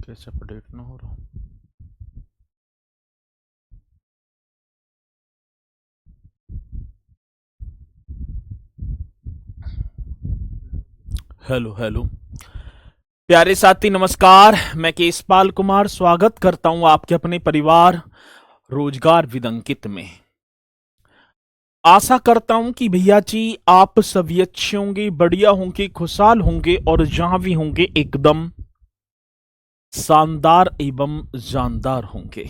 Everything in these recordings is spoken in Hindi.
कैसे अपडेट ना हो रहा। हेलो हेलो प्यारे साथी, नमस्कार। मैं केशपाल कुमार स्वागत करता हूं आपके अपने परिवार रोजगार विदंकित में। आशा करता हूं कि भैया जी आप सभी अच्छे होंगे, बढ़िया होंगे, खुशहाल होंगे और जहां भी होंगे एकदम शानदार एवं जानदार होंगे।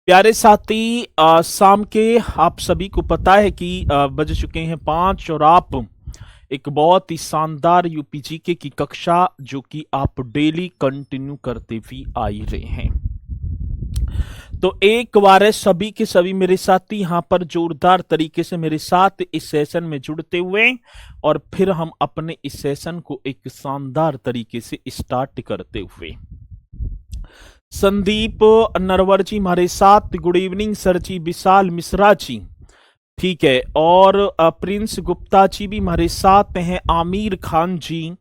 प्यारे साथी, शाम के आप सभी को पता है कि बज चुके हैं 5 और आप एक बहुत ही शानदार यूपीजीके की कक्षा जो कि आप डेली कंटिन्यू करते भी आ ही रहे हैं। तो एक बार है सभी के सभी मेरे साथी यहां पर जोरदार तरीके से मेरे साथ इस सेशन में जुड़ते हुए और फिर हम अपने इस सेशन को एक शानदार तरीके से स्टार्ट करते हुए। संदीप नरवर जी हमारे साथ, गुड इवनिंग सर जी। विशाल मिश्रा जी, ठीक है, और प्रिंस गुप्ता जी भी हमारे साथ हैं। आमिर खान जी,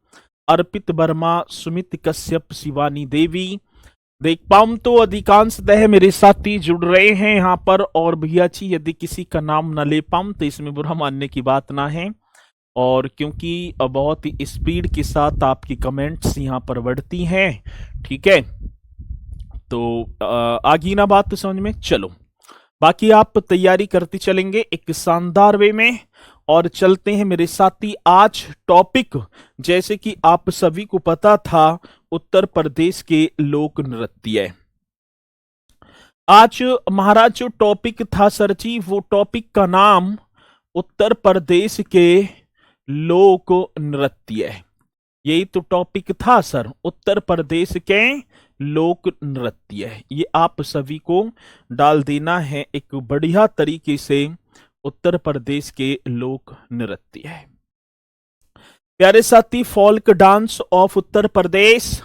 अर्पित वर्मा, सुमित कश्यप, शिवानी देवी, देख पाऊं तो अधिकांशतः मेरे साथी जुड़ रहे हैं यहाँ पर। और भैया जी यदि किसी का नाम न ले पाऊं तो इसमें बुरा मानने की बात ना है, और क्योंकि बहुत ही स्पीड के साथ आपकी कमेंट्स यहाँ पर बढ़ती हैं, ठीक है। तो आगे ना बात तो समझ में, चलो बाकी आप तैयारी करते चलेंगे एक शानदार वे में। और चलते हैं मेरे साथी। आज टॉपिक जैसे कि आप सभी को पता था, उत्तर प्रदेश के लोक नृत्य। आज महाराज जो टॉपिक था सर जी, वो टॉपिक का नाम उत्तर प्रदेश के लोक नृत्य। यही तो टॉपिक था सर, उत्तर प्रदेश के लोक नृत्य। ये आप सभी को डाल देना है एक बढ़िया तरीके से, उत्तर प्रदेश के लोक नृत्य है। प्यारे साथी, folk dance of Uttar Pradesh,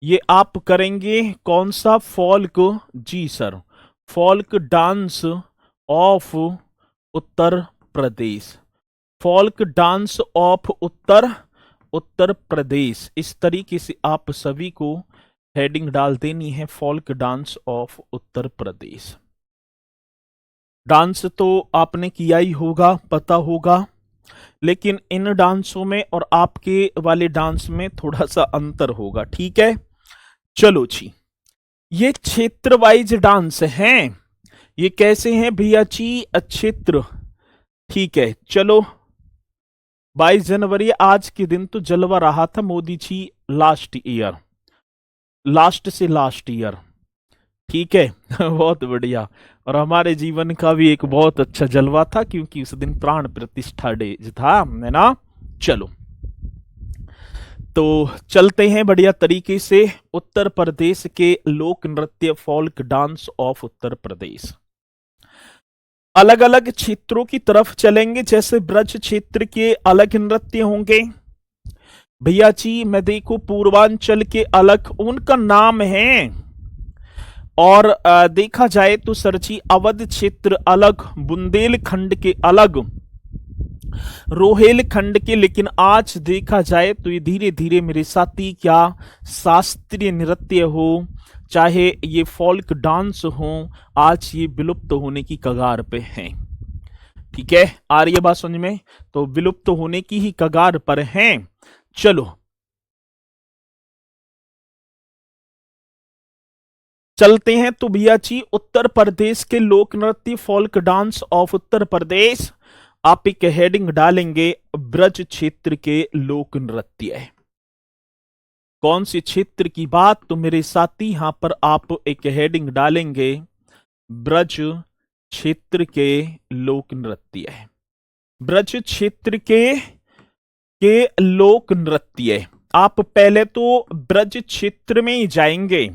ये आप करेंगे कौन सा फोल्क? जी sir, folk dance of Uttar Pradesh, folk dance of Uttar Pradesh. इस तरीके से आप सभी को हेडिंग डाल देनी है, folk dance of Uttar Pradesh. Dance तो आपने किया ही होगा, पता होगा, लेकिन इन डांसों में और आपके वाले डांस में थोड़ा सा अंतर होगा, ठीक है। चलो जी, ये क्षेत्र वाइज डांस हैं। ये कैसे हैं भैया जी? क्षेत्र, ठीक है। चलो 22 जनवरी आज के दिन तो जलवा रहा था Modi ji last year, last से लास्ट ईयर, ठीक है। बहुत बढ़िया। और हमारे जीवन का भी एक बहुत अच्छा जलवा था क्योंकि उस दिन प्राण प्रतिष्ठा डे था, है ना। चलो तो चलते हैं बढ़िया तरीके से उत्तर प्रदेश के लोक नृत्य, फोल्क डांस ऑफ उत्तर प्रदेश। अलग अलग क्षेत्रों की तरफ चलेंगे, जैसे ब्रज क्षेत्र के अलग नृत्य होंगे भैया जी। मैं देखो पूर्वांचल के अलग उनका नाम है, और देखा जाए तो सरजी अवध क्षेत्र अलग, बुंदेलखंड के अलग, रोहेलखंड के। लेकिन आज देखा जाए तो ये धीरे धीरे मेरे साथी, क्या शास्त्रीय नृत्य हो चाहे ये फोल्क डांस हो, आज ये विलुप्त होने की कगार पे हैं, ठीक है। आ रही है बात समझ में? तो विलुप्त होने की ही कगार पर हैं। चलो चलते हैं तो भैया जी, उत्तर प्रदेश के लोक नृत्य, फोल्क डांस ऑफ उत्तर प्रदेश, आप एक हेडिंग डालेंगे ब्रज क्षेत्र के लोक नृत्य। कौन से क्षेत्र की बात? तो मेरे साथी यहां पर आप एक हेडिंग डालेंगे ब्रज क्षेत्र के लोक नृत्य। ब्रज क्षेत्र के लोक नृत्य। आप पहले तो ब्रज क्षेत्र में ही जाएंगे।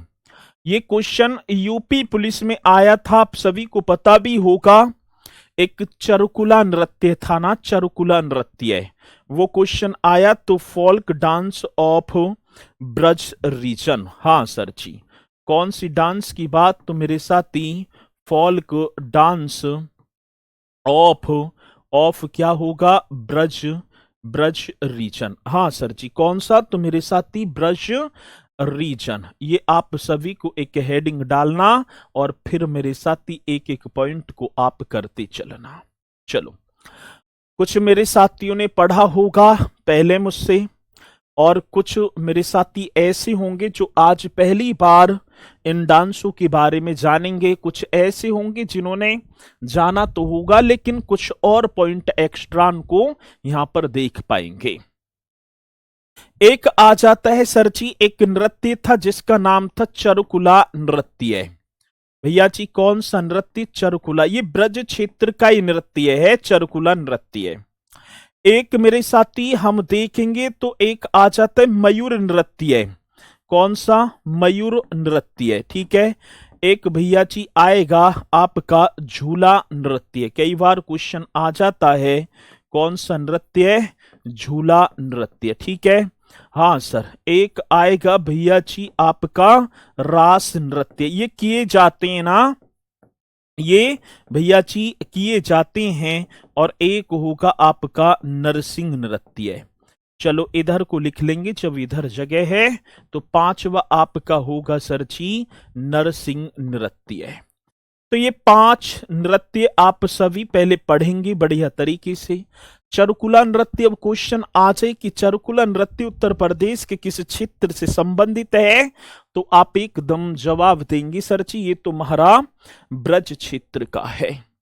ये क्वेश्चन यूपी पुलिस में आया था, आप सभी को पता भी होगा। एक चरुकुला नृत्य था ना, चरुकुला नृत्य, वो क्वेश्चन आया। तो folk dance of Braj region, हाँ सर जी। कौन सी डांस की बात? तो मेरे साथी फोल्क डांस ऑफ क्या होगा? ब्रज रीजन, हाँ सर जी। कौन सा? तो मेरे साथी ब्रज रीजन। ये आप सभी को एक हेडिंग डालना और फिर मेरे साथी एक एक पॉइंट को आप करते चलना। चलो, कुछ मेरे साथियों ने पढ़ा होगा पहले मुझसे, और कुछ मेरे साथी ऐसे होंगे जो आज पहली बार इन डांसों के बारे में जानेंगे। कुछ ऐसे होंगे जिन्होंने जाना तो होगा लेकिन कुछ और पॉइंट एक्स्ट्रा को यहां पर देख पाएंगे। एक आ जाता है सर जी, एक नृत्य था जिसका नाम था चरुकुला नृत्य। भैया जी कौन सा नृत्य? चरुकुला। ये ब्रज क्षेत्र का ही नृत्य है, चरुकुला नृत्य। एक मेरे साथी हम देखेंगे तो एक आ जाता है मयूर नृत्य। कौन सा? मयूर नृत्य। ठीक है। एक भैया जी आएगा आपका झूला नृत्य। कई बार क्वेश्चन आ जाता है कौन सा नृत्य? झूला नृत्य। ठीक है। हाँ सर, एक आएगा भैया जी आपका रास नृत्य। ये किए जाते हैं ना, ये भैया जी किए जाते हैं। और एक होगा आपका नरसिंह नृत्य। चलो इधर को लिख लेंगे जब इधर जगह है। तो पांचवा आपका होगा सर जी नरसिंह नृत्य। तो ये 5 नृत्य आप सभी पहले पढ़ेंगे बढ़िया तरीके से। चरुकुला नृत्य, अब क्वेश्चन आ जाए कि चरुकुला नृत्य उत्तर प्रदेश के किस क्षेत्र से संबंधित है, तो आप एकदम जवाब देंगे सर जी ये तो महारा ब्रज क्षेत्र का है।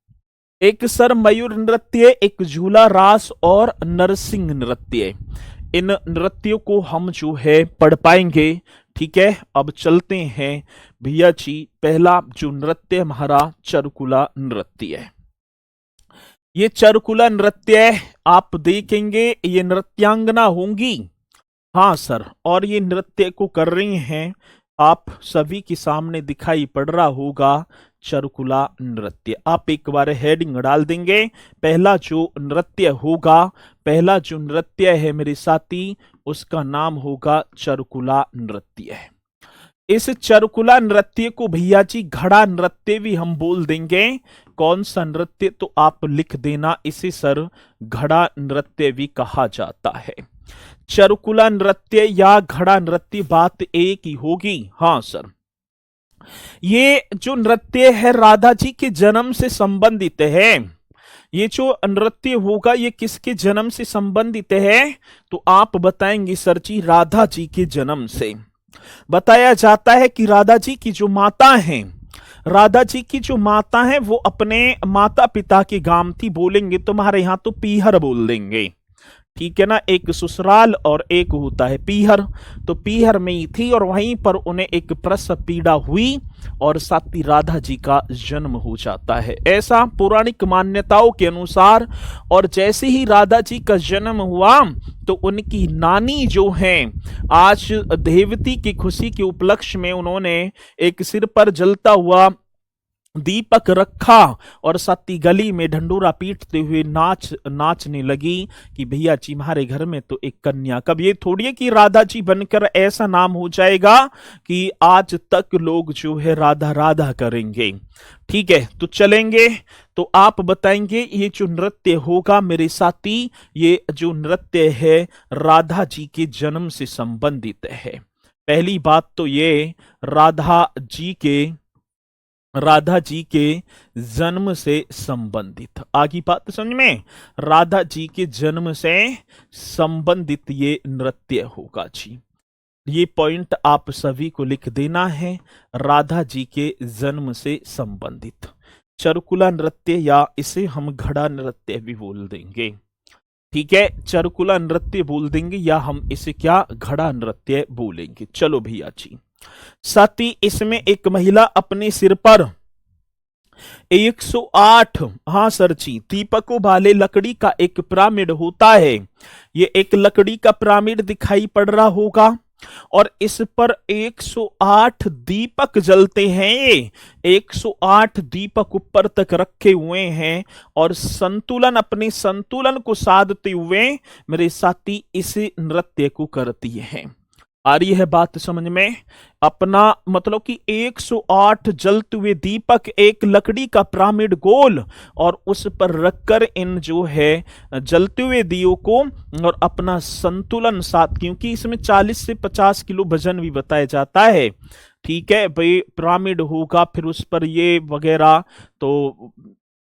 एक सर मयूर नृत्य, एक झूला रास और नरसिंह नृत्य। इन नृत्यों को हम जो है पढ़ पाएंगे। ठीक है। अब चलते हैं भैया जी, पहला जो नृत्य हमारा चरुकुला नृत्य है। ये चरुकुला नृत्य आप देखेंगे ये नृत्यांगना होंगी। हाँ सर, और ये नृत्य को कर रही हैं, आप सभी के सामने दिखाई पड़ रहा होगा चरुकुला नृत्य। आप एक बार हेडिंग डाल देंगे। पहला जो नृत्य होगा, पहला जो नृत्य है मेरे साथी, उसका नाम होगा चरुकुला नृत्य। इस चरुकुला नृत्य को भैया जी घड़ा नृत्य भी हम बोल देंगे। कौन सा नृत्य? तो आप लिख देना इसे सर घड़ा नृत्य भी कहा जाता है। चरुकुला नृत्य या घड़ा नृत्य बात एक ही होगी। हाँ सर, ये जो नृत्य है राधा जी के जन्म से संबंधित है। ये जो नृत्य होगा ये किसके जन्म से संबंधित है? तो आप बताएंगे सर जी राधा जी के जन्म से। बताया जाता है कि राधा जी की जो माता हैं, राधा जी की जो माता है वो अपने माता पिता के गांव थी। बोलेंगे तुम्हारे यहां तो पीहर बोल देंगे। ठीक है ना, एक ससुराल और एक होता है पीहर। तो पीहर में ही थी और वहीं पर उन्हें एक प्रसव पीड़ा हुई और साथी राधा जी का जन्म हो जाता है, ऐसा पौराणिक मान्यताओं के अनुसार। और जैसे ही राधा जी का जन्म हुआ तो उनकी नानी जो हैं, आज देवती की खुशी के उपलक्ष्य में उन्होंने एक सिर पर जलता हुआ दीपक रखा और साथी गली में ढंडोरा पीटते हुए नाचने लगी कि भैया जी हमारे घर में तो एक कन्या। कब ये थोड़ी है कि राधा जी बनकर ऐसा नाम हो जाएगा कि आज तक लोग जो है राधा राधा करेंगे। ठीक है, तो चलेंगे। तो आप बताएंगे ये जो नृत्य होगा मेरे साथी, ये जो नृत्य है राधा जी के जन्म से संबंधित है। पहली बात तो ये राधा जी के जन्म से संबंधित। आगे बात समझ में, राधा जी के जन्म से संबंधित ये नृत्य होगा जी। ये पॉइंट आप सभी को लिख देना है, राधा जी के जन्म से संबंधित। चरुकुला नृत्य या इसे हम घड़ा नृत्य भी बोल देंगे। ठीक है, चरुकुला नृत्य बोल देंगे या हम इसे क्या घड़ा नृत्य बोलेंगे। चलो भैया जी, साथ ही इसमें एक महिला अपने सिर पर 108, हाँ सर जी, दीपकों वाले लकड़ी का एक पिरामिड होता है। ये एक लकड़ी का पिरामिड दिखाई पड़ रहा होगा और इस पर 108 दीपक जलते हैं। 108 दीपक ऊपर तक रखे हुए हैं और अपने संतुलन को साधते हुए मेरे साथी इस नृत्य को करती हैं। आ रही है बात समझ में? अपना मतलब कि 108 जलते हुए दीपक, एक लकड़ी का पिरामिड गोल, और उस पर रखकर इन जो है जलते हुए दियों को, और अपना संतुलन साथ, क्योंकि इसमें 40 से 50 किलो वजन भी बताया जाता है। ठीक है भाई, पिरामिड होगा, फिर उस पर ये वगैरह, तो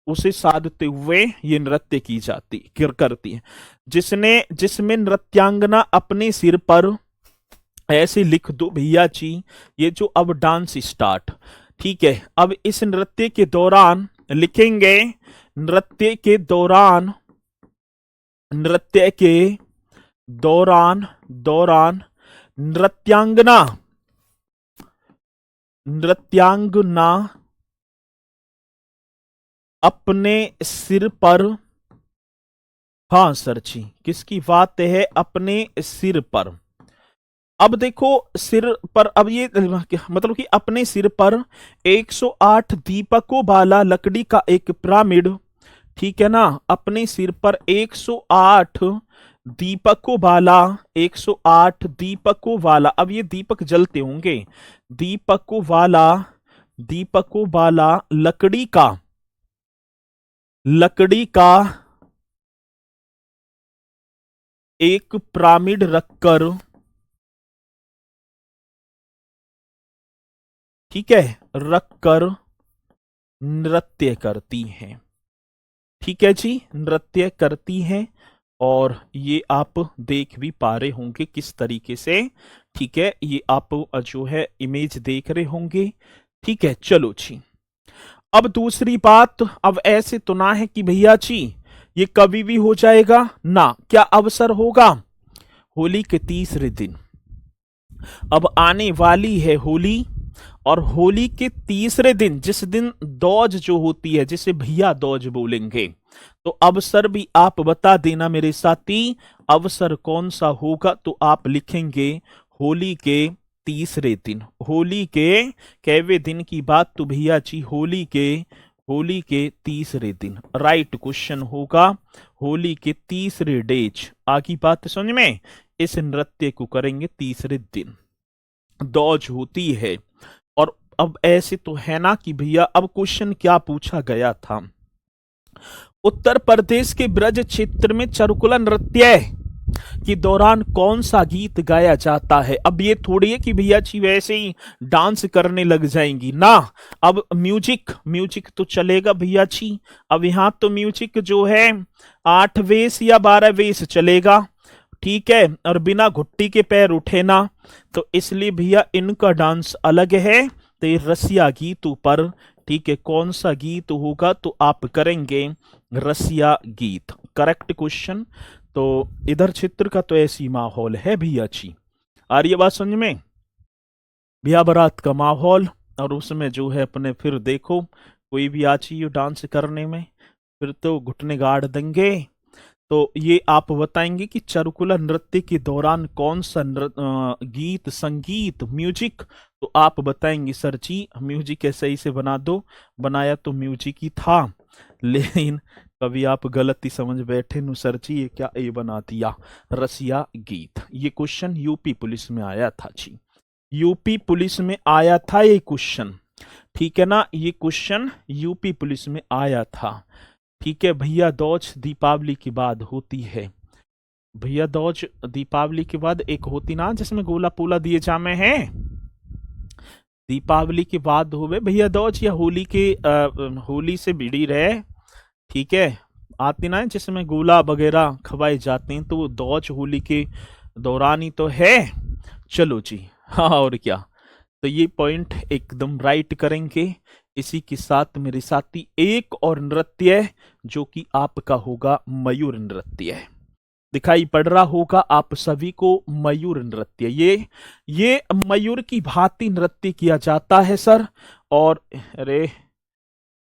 उसे साधते हुए ये नृत्य की जाती करती है। जिसमें नृत्यांगना अपने सिर पर, ऐसे लिख दो भैया जी, ये जो अब डांस स्टार्ट। ठीक है, अब इस नृत्य के दौरान लिखेंगे, नृत्य के दौरान, नृत्य के दौरान, नृत्यांगना, नृत्यांगना अपने सिर पर, हाँ सर जी, किसकी बात है? अपने सिर पर। अब देखो सिर पर, अब ये मतलब कि अपने सिर पर 108 दीपकों वाला लकड़ी का एक पिरामिड, ठीक है ना, अपने सिर पर 108 दीपकों वाला, 108 दीपकों वाला, अब ये दीपक जलते होंगे, दीपकों वाला, दीपकों वाला लकड़ी का, लकड़ी का एक पिरामिड रखकर, ठीक है, रखकर नृत्य करती हैं। ठीक है जी, नृत्य करती हैं, और ये आप देख भी पा रहे होंगे किस तरीके से। ठीक है, ये आप जो है इमेज देख रहे होंगे। ठीक है, चलो जी। अब दूसरी बात, अब ऐसे तो ना है कि भैया जी ये कभी भी हो जाएगा ना, क्या अवसर होगा? होली के तीसरे दिन, अब आने वाली है होली, और होली के तीसरे दिन, जिस दिन दौज जो होती है, जिसे भैया दौज बोलेंगे, तो अवसर भी आप बता देना मेरे साथी, अवसर कौन सा होगा? तो आप लिखेंगे होली के तीसरे दिन। होली के कैवे दिन की बात? तो भैया जी होली के तीसरे दिन, राइट क्वेश्चन होगा, होली के तीसरे डेज। आगे बात समझ में? इस नृत्य को करेंगे तीसरे दिन, दौज होती है। और अब ऐसे तो है ना कि भैया, अब क्वेश्चन क्या पूछा गया था, उत्तर प्रदेश के ब्रज क्षेत्र में चरुकुला नृत्य के दौरान कौन सा गीत गाया जाता है? अब ये थोड़ी है कि भैया जी वैसे ही डांस करने लग जाएंगी ना, अब म्यूजिक तो चलेगा भैया जी। अब यहाँ तो म्यूजिक जो है 8 वेस या 12 वेस चलेगा, ठीक है, और बिना घुट्टी के पैर उठे ना, तो इसलिए भैया इनका डांस अलग है। तो ये रसिया गीतों पर, ठीक है, कौन सा गीत होगा? तो आप करेंगे रसिया गीत, करेक्ट क्वेश्चन। तो इधर क्षेत्र का तो ऐसी माहौल है भैया जी। आ रही है बात समझ में? ब्याह बारात का माहौल, और उसमें जो है अपने फिर देखो कोई भी आ चाहिए डांस करने में, फिर तो घुटने गाड़ देंगे। तो ये आप बताएंगे कि चरुकुला नृत्य के दौरान कौन सा गीत, संगीत, म्यूजिक, तो आप बताएंगे सर जी म्यूजिक सही से बना दो, बनाया तो म्यूजिक ही था, लेकिन कभी आप गलती समझ बैठे नु सर जी, ये क्या ये बना दिया रसिया गीत। ये क्वेश्चन यूपी पुलिस में आया था जी, यूपी पुलिस में आया था ये क्वेश्चन, ठीक है ना, ये क्वेश्चन यूपी पुलिस में आया था। ठीक है, भैया दौज दीपावली के बाद होती है, भैया दौज दीपावली के बाद एक होती ना जिसमें गोला पोला दिए जामे हैं, दीपावली के बाद होवे भैया दौज, या होली के होली से भिड़ी रहे, ठीक है, आती ना जिसमें गोला वगैरह खवाए जाते हैं, तो वो दौज होली के दौरान ही तो है। चलो जी, हाँ और क्या, तो ये पॉइंट एकदम राइट करेंगे। इसी के साथ मेरे साथी एक और नृत्य जो कि आपका होगा मयूर नृत्य, दिखाई पड़ रहा होगा आप सभी को मयूर नृत्य। ये मयूर की भांति नृत्य किया जाता है सर, और अरे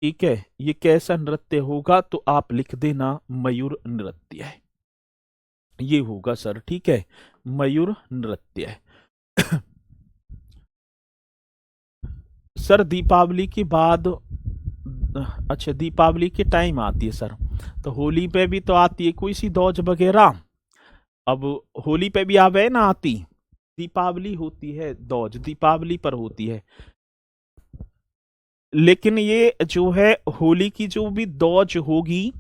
ठीक है, ये कैसा नृत्य होगा? तो आप लिख देना मयूर नृत्य, ये होगा सर, ठीक है, मयूर नृत्य। सर दीपावली के बाद, अच्छा दीपावली के टाइम आती है सर, तो होली पे भी तो आती है कोई सी दौज वगैरह, अब होली पे भी आवे ना आती, दीपावली होती है दौज, दीपावली पर होती है, लेकिन ये जो है होली की जो भी दौज होगी,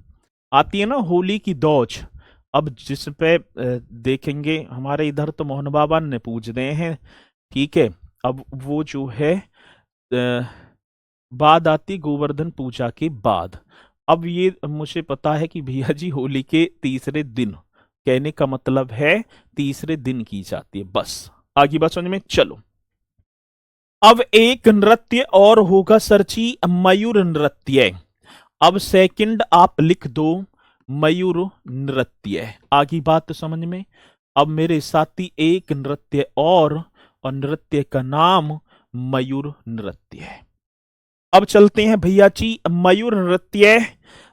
आती है ना होली की दौज। अब जिस पे देखेंगे, हमारे इधर तो मोहन बाबा ने पूज रहे हैं, ठीक है। अब वो जो है बाद आती गोवर्धन पूजा के बाद। अब ये मुझे पता है कि भैया जी होली के तीसरे दिन, कहने का मतलब है तीसरे दिन की जाती है। बस आगे बात समझ में, चलो। अब एक नृत्य और होगा सरची, मयूर नृत्य। अब सेकंड आप लिख दो मयूर नृत्य, आगे बात समझ में। अब मेरे साथी एक नृत्य और नृत्य का नाम मयूर नृत्य है। अब चलते हैं भैया जी, मयूर नृत्य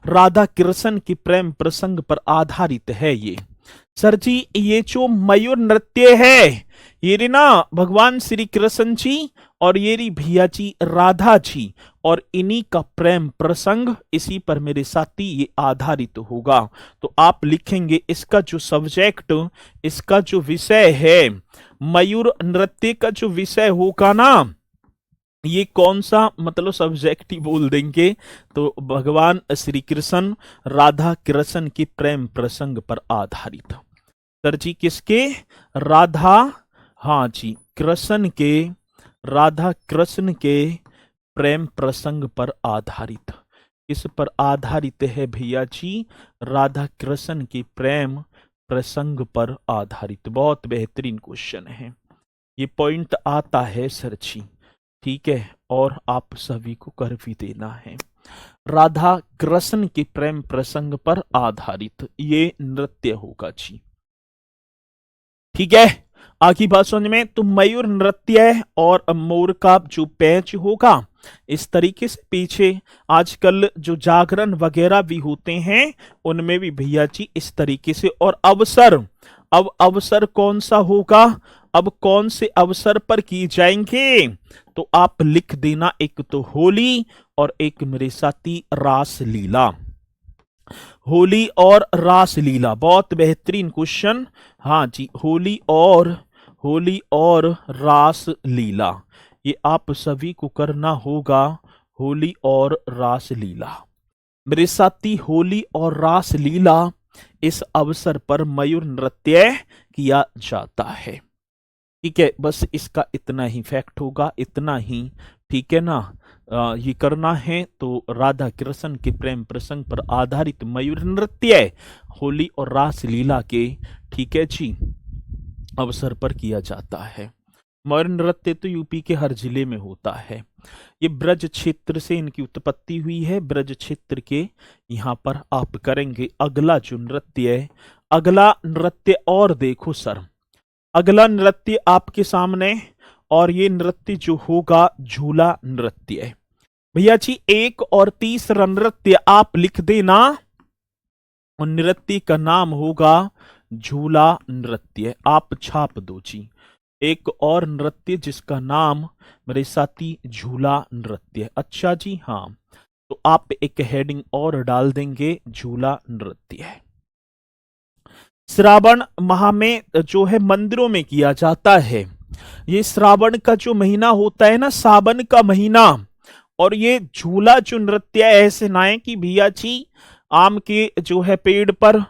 राधा कृष्ण की प्रेम प्रसंग पर आधारित है। ये सर जी ये जो मयूर नृत्य है, ये रे ना भगवान श्री कृष्ण जी और ये री भैया जी राधा जी, और इन्हीं का प्रेम प्रसंग, इसी पर मेरे साथी ये आधारित होगा। तो आप लिखेंगे इसका जो सब्जेक्ट, इसका जो विषय है, मयूर नृत्य का जो विषय होगा ना, ये कौन सा, मतलब सब्जेक्ट ही बोल देंगे, तो भगवान श्री कृष्ण राधा कृष्ण के प्रेम प्रसंग पर आधारित। सर जी किसके, राधा, हाँ जी कृष्ण के, राधा कृष्ण के प्रेम प्रसंग पर आधारित। इस पर आधारित है भैया जी, राधा कृष्ण के प्रेम प्रसंग पर आधारित। बहुत बेहतरीन क्वेश्चन है, ये पॉइंट आता है सर जी, ठीक है, और आप सभी को कर भी देना है। राधा कृष्ण के प्रेम प्रसंग पर आधारित ये नृत्य होगा जी, ठीक है। आगे बात समझ में, तो मयूर नृत्य और मोर का जो पैच होगा, इस तरीके से पीछे आजकल जो जागरण वगैरह भी होते हैं उनमें भी भैया जी इस तरीके से। और अवसर, अब अवसर कौन सा होगा, अब कौन से अवसर पर की जाएंगे, तो आप लिख देना, एक तो होली और एक मेरे साथी रास लीला। होली और रास लीला, बहुत बेहतरीन क्वेश्चन। हाँ जी, होली और रास लीला, ये आप सभी को करना होगा, होली और रास लीला। मेरे साथी होली और रास लीला, इस अवसर पर मयूर नृत्य किया जाता है, ठीक है। बस इसका इतना ही फैक्ट होगा, इतना ही, ठीक है ना। ये करना है, तो राधा कृष्ण के प्रेम प्रसंग पर आधारित मयूर नृत्य होली और रास लीला के, ठीक है जी, अवसर पर किया जाता है। मयूर नृत्य तो यूपी के हर जिले में होता है। ये ब्रज क्षेत्र से इनकी उत्पत्ति हुई है, ब्रज क्षेत्र के यहाँ पर आप करेंगे। अगला जो नृत्य है, अगला नृत्य और देखो सर, अगला नृत्य आपके सामने, और ये नृत्य जो होगा झूला नृत्य। भैया जी एक और तीसरा नृत्य आप लिख देना, और नृत्य का नाम होगा झूला नृत्य, आप छाप दो जी। एक और नृत्य जिसका नाम मेरे साथी झूला नृत्य। अच्छा जी, हाँ, तो आप एक हेडिंग और डाल देंगे, झूला नृत्य। श्रावण माह में जो है मंदिरों में किया जाता है। ये श्रावण का जो महीना होता है ना, सावन का महीना, और ये झूला जो नृत्य ऐसे नाए कि भैया जी आम के जो है पेड़ पर,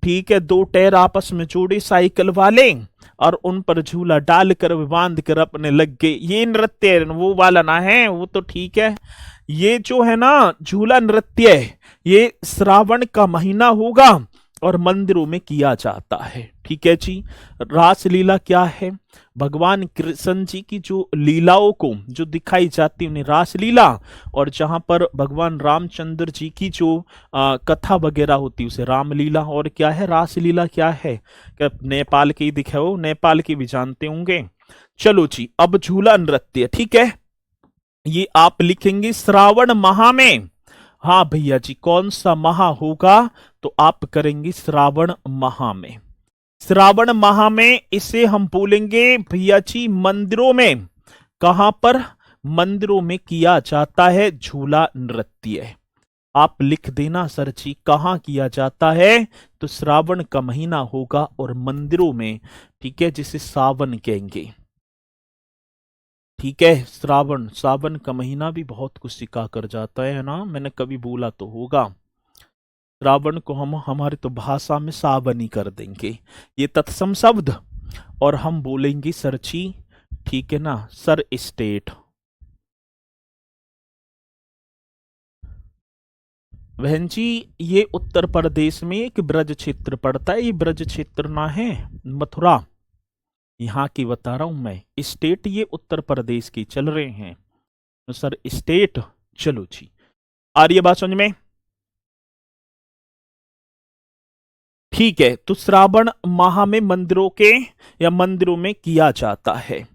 ठीक है, दो टायर आपस में जोड़े साइकिल वाले, और उन पर झूला डालकर बांध कर अपने लग गए। ये नृत्य वो वाला ना है, वो तो ठीक है। ये जो है ना झूला नृत्य, ये श्रावण का महीना होगा और मंदिरों में किया जाता है, ठीक है जी। रास लीला क्या है, भगवान कृष्ण जी की जो लीलाओं को जो दिखाई जाती है उन्हें रास लीला, और जहां पर भगवान रामचंद्र जी की जो कथा वगैरह होती है उसे रामलीला। और क्या है रास लीला, क्या है, क्या नेपाल के ही दिखाओ, नेपाल के भी जानते होंगे। चलो जी, अब झूला नृत्य, ठीक है, ये आप लिखेंगे श्रावण माह में। हाँ भैया जी, कौन सा माह होगा, तो आप करेंगे श्रावण माह में। श्रावण माह में इसे हम बोलेंगे भैया जी मंदिरों में, कहां पर, मंदिरों में किया जाता है झूला नृत्य। आप लिख देना सर जी कहाँ किया जाता है, तो श्रावण का महीना होगा और मंदिरों में, ठीक है, जिसे सावन कहेंगे। ठीक है, श्रावण, सावन का महीना भी बहुत कुछ सिखा कर जाता है ना, मैंने कभी बोला तो होगा। श्रावण को हम हमारे तो भाषा में सावन ही कर देंगे, ये तत्सम शब्द, और हम बोलेंगे सरची, ठीक है ना, सर स्टेट। बहन जी, ये उत्तर प्रदेश में एक ब्रज क्षेत्र पड़ता है, ये ब्रज क्षेत्र ना है मथुरा, यहाँ की बता रहा हूं मैं, स्टेट ये उत्तर प्रदेश की चल रहे हैं, तो सर स्टेट। चलो जी, आ रही है बात समझ में? ठीक है, तो श्रावण माह में मंदिरों के या मंदिरों में किया जाता है,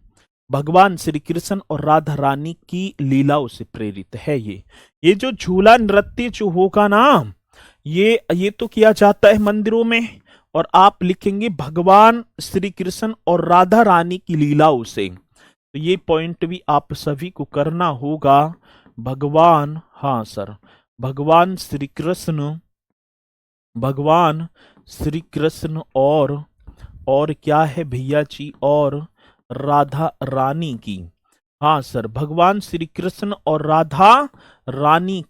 भगवान श्री कृष्ण और राधा रानी की लीलाओं से प्रेरित है। ये जो झूला नृत्य जो होगा ना, ये तो किया जाता है मंदिरों में, और आप लिखेंगे भगवान श्री कृष्ण और राधा रानी की लीलाओं से, तो ये पॉइंट भी आप सभी को करना होगा। भगवान, हाँ सर, भगवान श्री कृष्ण, भगवान श्री कृष्ण और क्या है भैया जी, और राधा रानी की, हाँ सर, भगवान श्री कृष्ण और राधा रानी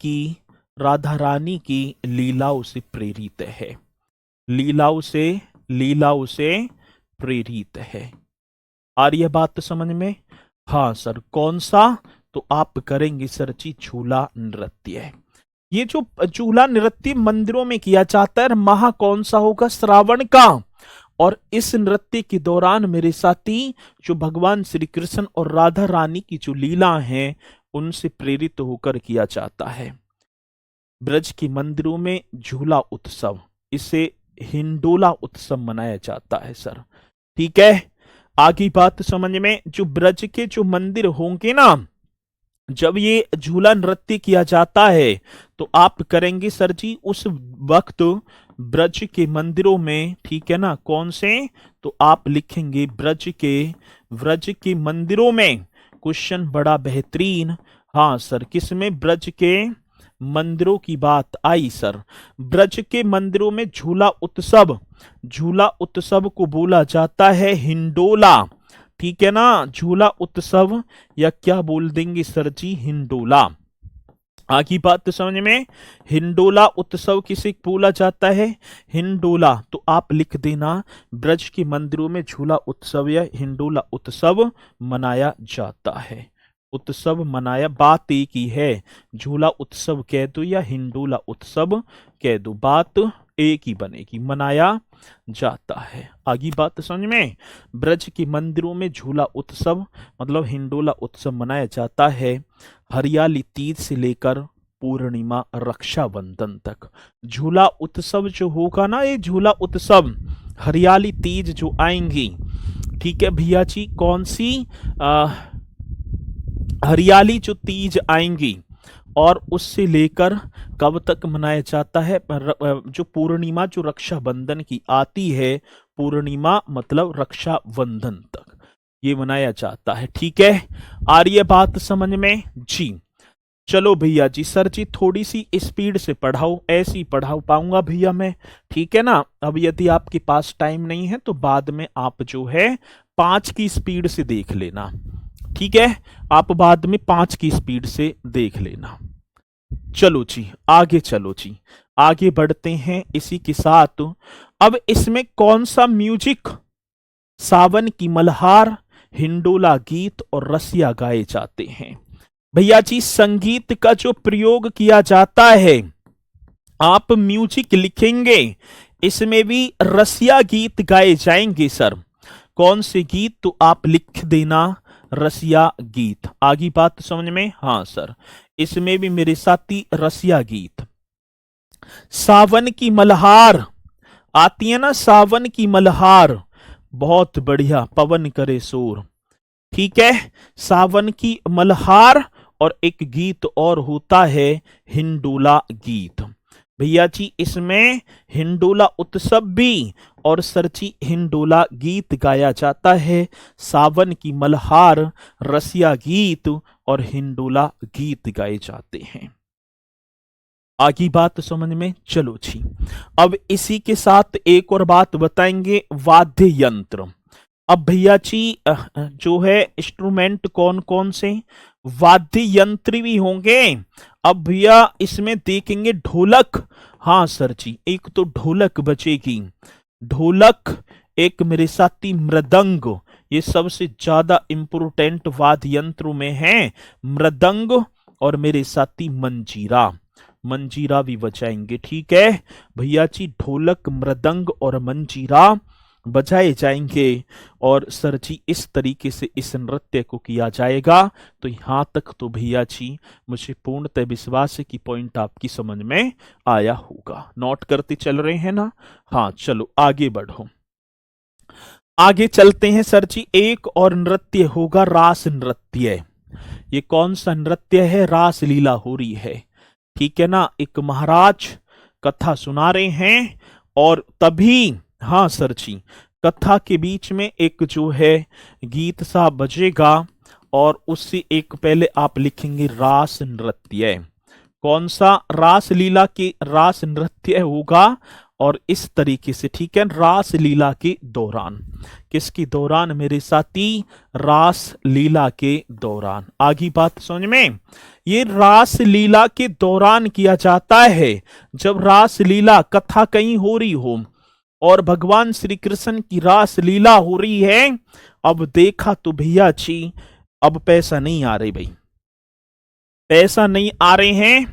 की लीलाओं से प्रेरित है, लीलाओं से प्रेरित है। आ रही है बात समझ में? हाँ सर, कौन सा? तो आप करेंगे सर जी झूला नृत्य। ये जो झूला नृत्य मंदिरों में किया जाता है, माह कौन सा होगा? श्रावण का। और इस नृत्य के दौरान मेरे साथी, जो भगवान श्री कृष्ण और राधा रानी की जो लीला है, उनसे प्रेरित होकर किया जाता है। ब्रज के मंदिरों में झूला उत्सव, इसे हिंडोला उत्सव मनाया जाता है सर। ठीक है, आगे बात समझ में? जो ब्रज के जो मंदिर होंगे ना, जब ये झूला नृत्य किया जाता है, तो आप करेंगे सर जी उस वक्त ब्रज के मंदिरों में, ठीक है ना, कौन से? तो आप लिखेंगे ब्रज के मंदिरों में। क्वेश्चन बड़ा बेहतरीन। हाँ सर, किसमें? ब्रज के मंदिरों की बात आई सर। ब्रज के मंदिरों में झूला उत्सव को बोला जाता है हिंडोला। ठीक है ना, झूला उत्सव, या क्या बोल देंगे सर जी? हिंडोला। आगे बात समझ में? हिंडोला उत्सव किसे बोला जाता है? हिंडोला। तो आप लिख देना ब्रज के मंदिरों में झूला उत्सव या हिंडोला उत्सव मनाया जाता है। उत्सव मनाया, बात एक ही है, झूला उत्सव कह दो या हिंडोला उत्सव कह दो, बात एक ही बनेगी, मनाया जाता है। आगे बात समझ में? ब्रज के मंदिरों में झूला उत्सव मतलब हिंडोला उत्सव मनाया जाता है हरियाली तीज से लेकर पूर्णिमा रक्षाबंधन तक। झूला उत्सव जो होगा ना, ये झूला उत्सव हरियाली तीज जो आएंगी, ठीक है भैया जी, कौन सी? हरियाली जो तीज आएंगी, और उससे लेकर कब तक मनाया जाता है? जो पूर्णिमा जो रक्षाबंधन की आती है, पूर्णिमा मतलब रक्षाबंधन तक ये मनाया जाता है। ठीक है, आ रही है बात समझ में जी? चलो भैया जी, सर जी थोड़ी सी स्पीड से पढ़ाओ, ऐसी पढ़ा पाऊंगा भैया मैं, ठीक है ना। अब यदि आपके पास टाइम नहीं है तो बाद में आप जो है 5 की स्पीड से देख लेना, ठीक है, आप बाद में 5 की स्पीड से देख लेना। चलो जी, आगे चलो जी, आगे बढ़ते हैं इसी के साथ। अब इसमें कौन सा म्यूजिक सावन की मल्हार, हिंडोला गीत और रसिया गाए जाते हैं? भैया जी, संगीत का जो प्रयोग किया जाता है, आप म्यूजिक लिखेंगे, इसमें भी रसिया गीत गाए जाएंगे सर। कौन से गीत? तो आप लिख देना रसिया गीत। आगे बात समझ में? हाँ सर, इसमें भी मेरे साथी रसिया गीत। सावन की मल्हार आती है ना, सावन की मल्हार, बहुत बढ़िया, पवन करे शोर। ठीक है, सावन की मल्हार, और एक गीत और होता है हिंडोला गीत। भैया जी, इसमें हिंडोला उत्सव भी और सरची हिंडोला गीत गाया जाता है। सावन की मल्हार, रसिया गीत और हिंडोला गीत गाए जाते हैं। आगे बात समझ में? चलो जी। अब इसी के साथ एक और बात बताएंगे, वाद्य यंत्र। अब भैया जी जो है इंस्ट्रूमेंट कौन कौन से, वाद्य यंत्र भी होंगे। अब भैया इसमें देखेंगे ढोलक, हाँ सर जी, एक तो ढोलक बचेगी, ढोलक, एक मेरे साथी मृदंग, ये सबसे ज्यादा इंपोर्टेंट वाद्य यंत्रों में है, मृदंग, और मेरे साथी मंजीरा, मंजीरा भी बजाएंगे। ठीक है भैया जी, ढोलक, मृदंग और मंजीरा बजाए जाएंगे। और सर जी इस तरीके से इस नृत्य को किया जाएगा। तो यहां तक तो भैया जी मुझे पूर्णतः विश्वास है कि पॉइंट आपकी समझ में आया होगा। नोट करते चल रहे हैं ना? हाँ चलो आगे बढ़ो, आगे चलते हैं सर जी। एक और नृत्य होगा रास नृत्य। ये कौन सा नृत्य है? रास लीला हो रही है, ठीक है ना, एक महाराज कथा सुना रहे हैं और तभी, हाँ सर जी, कथा के बीच में एक जो है गीत सा बजेगा और उससे एक पहले आप लिखेंगे रास नृत्य। कौन सा? रास लीला के रास नृत्य होगा और इस तरीके से, ठीक है, रास लीला के दौरान। किसके दौरान मेरे साथी? रास लीला के दौरान। आगे बात समझ में? ये रास लीला के दौरान किया जाता है, जब रास लीला कथा कहीं हो रही हो और भगवान श्री कृष्ण की रास लीला हो रही है। अब देखा तो भैया जी अब पैसा नहीं आ रहे भाई, पैसा नहीं आ रहे हैं,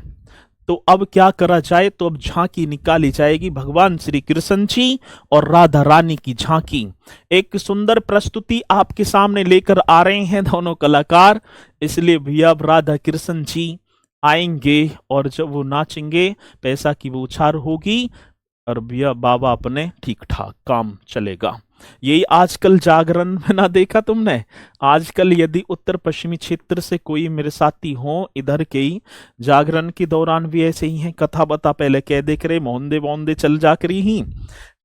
तो अब क्या करा जाए? तो अब झांकी निकाली जाएगी, भगवान श्री कृष्ण जी और राधा रानी की झांकी। एक सुंदर प्रस्तुति आपके सामने लेकर आ रहे हैं दोनों कलाकार, इसलिए भैया अब राधा कृष्ण जी आएंगे और जब वो नाचेंगे पैसा की बौछार होगी और भैया बाबा अपने ठीक ठाक काम चलेगा। यही आजकल जागरण में ना देखा तुमने? आजकल यदि उत्तर पश्चिमी क्षेत्र से कोई मेरे साथी हो इधर के ही, जागरण के दौरान भी ऐसे ही है, कथा बता पहले कह देख रहे मोहंदे वोंदे चल जाकरी ही,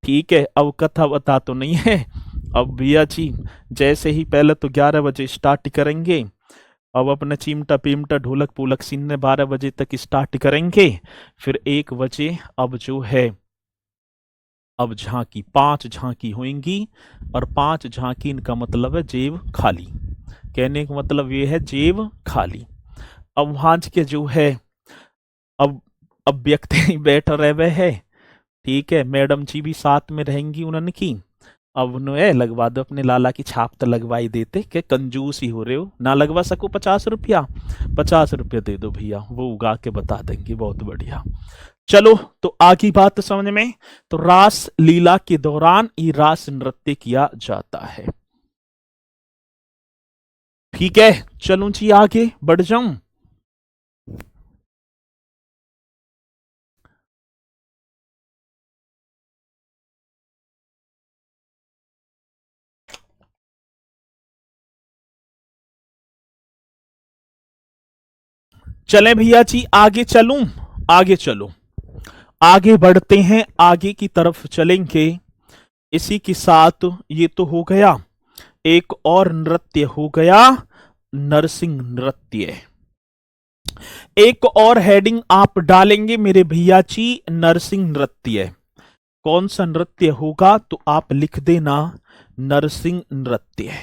ठीक है, अब कथा बता तो नहीं है। अब भैया जी जैसे ही पहले तो 11 बजे स्टार्ट करेंगे, अब अपने चिमटा पिमटा ढोलक पूलक सीने 12 बजे तक स्टार्ट करेंगे, फिर 1 बजे अब जो है अब झांकी, 5 झांकी होंगी और 5 झांकी इनका मतलब है जेब खाली, कहने का मतलब ये है जेब खाली। अब वहां के जो है अब व्यक्ति बैठ रहे हुए है, ठीक है, मैडम जी भी साथ में रहेंगी उन्होंने अब उन्हें लगवा दो, अपने लाला की छाप तो लगवाई देते, क्या कंजूस ही हो रहे हो, ना लगवा सको 50 रुपया, 50 रुपया दे दो भैया, वो उगा के बता देंगे, बहुत बढ़िया। चलो तो आगे बात समझ में, तो रास लीला के दौरान ये रास नृत्य किया जाता है। ठीक है चलूं जी आगे बढ़ जाऊं। चले भैया जी आगे चलूं, आगे चलो, आगे बढ़ते हैं, आगे की तरफ चलेंगे। इसी के साथ ये तो हो गया, एक और नृत्य हो गया नरसिंह नृत्य। एक और हेडिंग आप डालेंगे मेरे भैया जी, नरसिंह नृत्य। कौन सा नृत्य होगा? तो आप लिख देना नरसिंह नृत्य।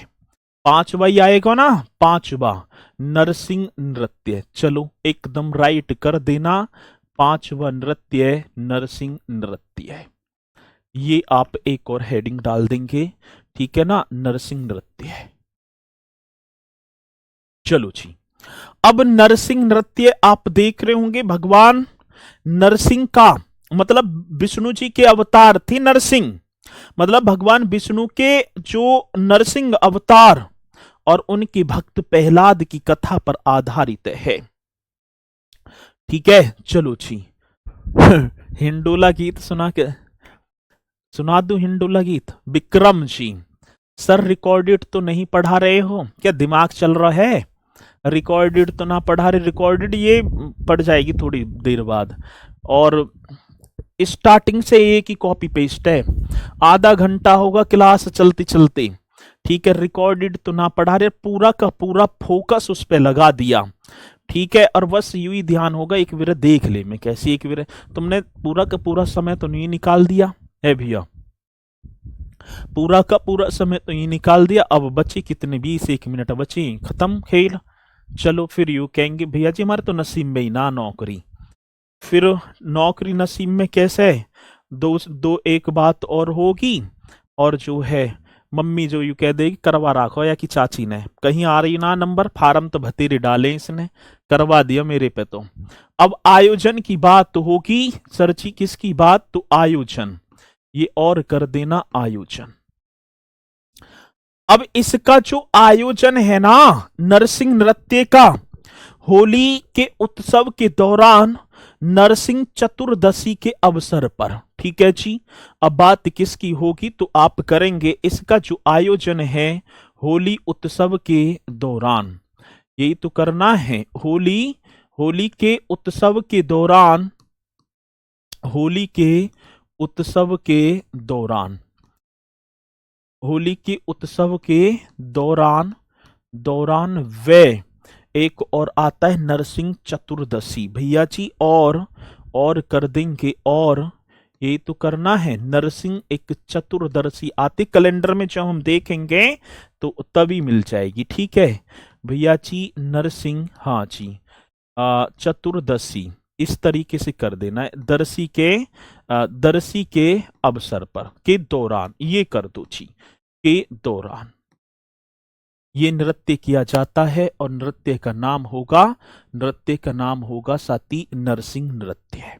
5वां ही आएगा ना, 5वां नरसिंह नृत्य। चलो एकदम राइट कर देना, 5वां नृत्य नरसिंह नृत्य। ये आप एक और हेडिंग डाल देंगे, ठीक है ना, नरसिंह नृत्य। चलो जी, अब नरसिंह नृत्य आप देख रहे होंगे, भगवान नरसिंह का मतलब विष्णु जी के अवतार थे नरसिंह, मतलब भगवान विष्णु के जो नरसिंह अवतार और उनके भक्त प्रहलाद की कथा पर आधारित है। ठीक है चलो जी। हिंडोला गीत सुना दो हिंडोला गीत। विक्रम जी सर रिकॉर्डेड तो नहीं पढ़ा रहे हो क्या? दिमाग चल रहा है? रिकॉर्डेड तो ना पढ़ा रहे, रिकॉर्डेड ये पढ़ जाएगी थोड़ी देर बाद, और स्टार्टिंग से एक ही कॉपी पेस्ट है, आधा घंटा होगा क्लास चलते चलते, ठीक है। रिकॉर्डेड तो ना पढ़ा रहे, पूरा का पूरा फोकस उस पर लगा दिया, ठीक है। और बस यूं ही ध्यान होगा, एक बार देख ले मैं कैसी एक बार, तुमने पूरा का पूरा समय तो नहीं निकाल दिया है भैया, पूरा का पूरा समय तो ये निकाल दिया। अब बचे कितने, 21 मिनट बचे, खत्म खेल। चलो फिर यूं कहेंगे भैया जी हमारे तो नसीब में ही ना नौकरी। फिर नौकरी नसीब में कैसे, दो दो एक बात और होगी, और जो है मम्मी जो यूं कह देगी करवा रखो, या कि चाची ने कहीं आ रही ना नंबर, फार्म तो भतेरे डाले इसने, करवा दिया मेरे पे तो। अब आयोजन की बात तो होगी सर जी, किसकी बात, तो आयोजन, ये और कर देना आयोजन। अब इसका जो आयोजन है ना नरसिंह नृत्य का, होली के उत्सव के दौरान नरसिंह चतुर्दशी के अवसर पर, ठीक है जी। अब बात किसकी होगी, तो आप करेंगे इसका जो आयोजन है होली उत्सव के दौरान, यही तो करना है, होली, होली के उत्सव के दौरान, होली के उत्सव के दौरान, होली के उत्सव के दौरान, दौरान वे, एक और आता है नरसिंह चतुर्दशी भैया जी, और कर देंगे, और ये तो करना है नरसिंह एक चतुर्दशी आते कैलेंडर में, जब हम देखेंगे तो तभी मिल जाएगी, ठीक है भैया जी। नरसिंह, हाँ जी, चतुर्दशी इस तरीके से कर देना है, दर्शी के दर्शी के अवसर पर, के दौरान, ये कर दो जी, के दौरान ये नृत्य किया जाता है, और नृत्य का नाम होगा, नृत्य का नाम होगा साथी नरसिंह नृत्य है।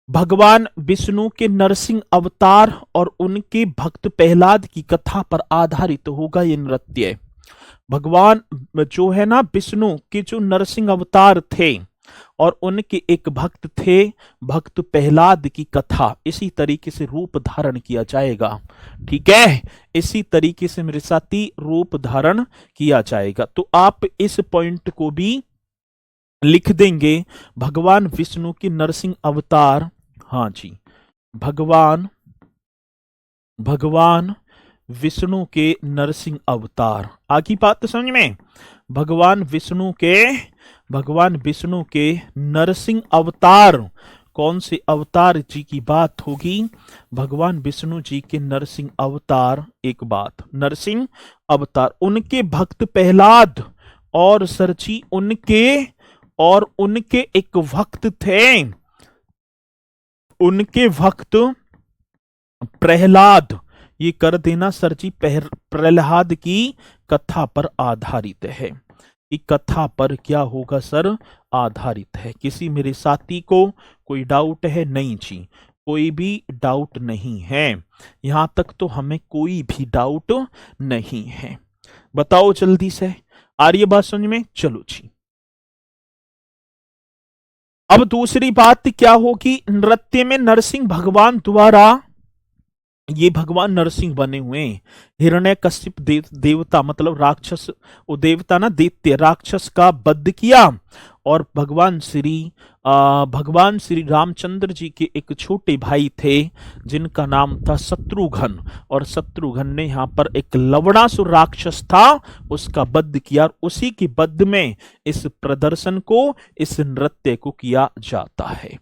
भगवान विष्णु के नरसिंह अवतार और उनके भक्त प्रहलाद की कथा पर आधारित होगा ये नृत्य। भगवान जो है ना विष्णु के जो नरसिंह अवतार थे, और उनके एक भक्त थे, भक्त प्रहलाद की कथा इसी तरीके से रूप धारण किया जाएगा, ठीक है, इसी तरीके से मेरे साथी रूप धारण किया जाएगा। तो आप इस पॉइंट को भी लिख देंगे, भगवान विष्णु के नरसिंह अवतार, हाँ जी, भगवान, भगवान विष्णु के नरसिंह अवतार, आगे बात तो समझ में, भगवान विष्णु के, भगवान विष्णु के नरसिंह अवतार, कौन से अवतार जी की बात होगी, भगवान विष्णु जी के नरसिंह अवतार, एक बात नरसिंह अवतार, उनके भक्त प्रहलाद, और सरची उनके, और उनके एक भक्त थे, उनके भक्त प्रहलाद, ये कर देना सर जी, प्रहलाद की कथा पर आधारित है, ये कथा पर क्या होगा सर, आधारित है। किसी मेरे साथी को कोई डाउट है, नहीं जी, कोई भी डाउट नहीं है, यहां तक तो हमें कोई भी डाउट नहीं है, बताओ जल्दी से, आ रही है बात समझ में, चलो जी। अब दूसरी बात क्या होगी, नृत्य में नरसिंह भगवान द्वारा, ये भगवान नरसिंह बने हुए, हिरण्यकश्यप देवता मतलब राक्षस, वो देवता ना दैत्य राक्षस का वध किया, और भगवान श्री रामचंद्र जी के एक छोटे भाई थे जिनका नाम था शत्रुघ्न, और शत्रुघ्न ने यहाँ पर एक लवणासुर राक्षस था उसका वध किया, और उसी के वध में इस प्रदर्शन को, इस नृत्य को किया जाता है।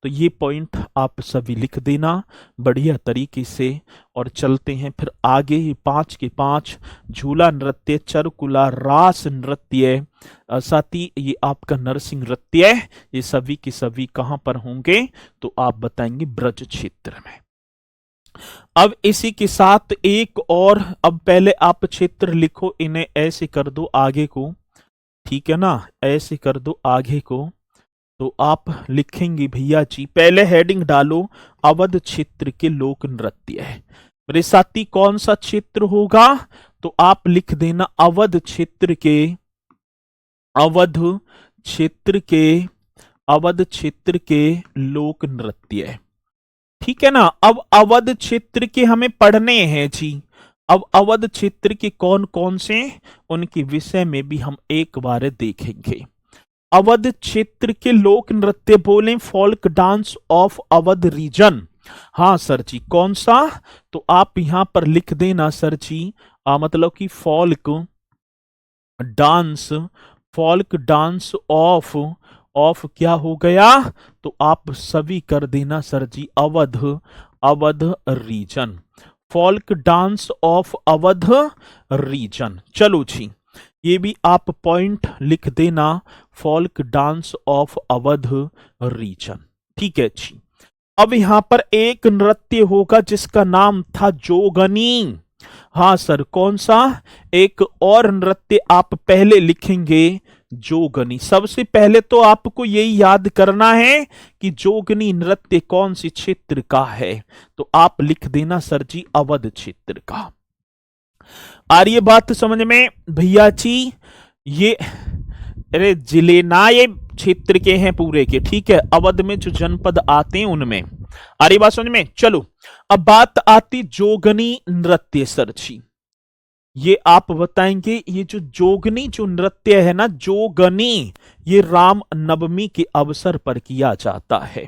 तो ये पॉइंट आप सभी लिख देना बढ़िया तरीके से, और चलते हैं फिर आगे ही 5 के 5, झूला नृत्य, चरकुला, रास नृत्य, साथी ये आपका नरसिंह नृत्य, ये सभी के सभी कहां पर होंगे, तो आप बताएंगे ब्रज क्षेत्र में। अब इसी के साथ एक और, अब पहले आप क्षेत्र लिखो, इन्हें ऐसे कर दो आगे को, ठीक है ना, ऐसे कर दो आगे को, तो आप लिखेंगे भैया जी, पहले हेडिंग डालो अवध क्षेत्र के लोक नृत्य है, मेरे साथी कौन सा क्षेत्र होगा, तो आप लिख देना अवध क्षेत्र के, अवध क्षेत्र के, अवध क्षेत्र के लोक नृत्य, ठीक है ना। अब अवध क्षेत्र के हमें पढ़ने हैं जी, अब अवध क्षेत्र के कौन कौन से, उनके विषय में भी हम एक बार देखेंगे। अवध क्षेत्र के लोक नृत्य बोले folk dance of Awadh region, हाँ सर जी, कौन सा, तो आप यहां पर लिख देना सर जी, मतलब कि folk dance folk dance of क्या हो गया, तो आप सभी कर देना sir ji, Awadh, Awadh region, folk dance of Awadh region. चलो जी, ये भी आप पॉइंट लिख देना, folk dance of Awadh region. ठीक है जी। अब यहां पर एक नृत्य होगा जिसका नाम था जोगनी। हाँ सर, कौन सा? एक और नृत्य आप पहले लिखेंगे, जोगनी। सबसे पहले तो आपको यही याद करना है कि जोगनी नृत्य कौन सी क्षेत्र का है, तो आप लिख देना सर जी, अवध क्षेत्र का। आ रही है बात समझ में भैया जी? ये अरे जिले ना, ये क्षेत्र के हैं पूरे के, ठीक है, अवध में जो जनपद आते हैं उनमें। आ रही बात समझ में? चलो, अब बात आती जोगनी नृत्य सर जी। ये आप बताएंगे, ये जो जोगनी जो नृत्य है ना, जोगनी, ये राम नवमी के अवसर पर किया जाता है।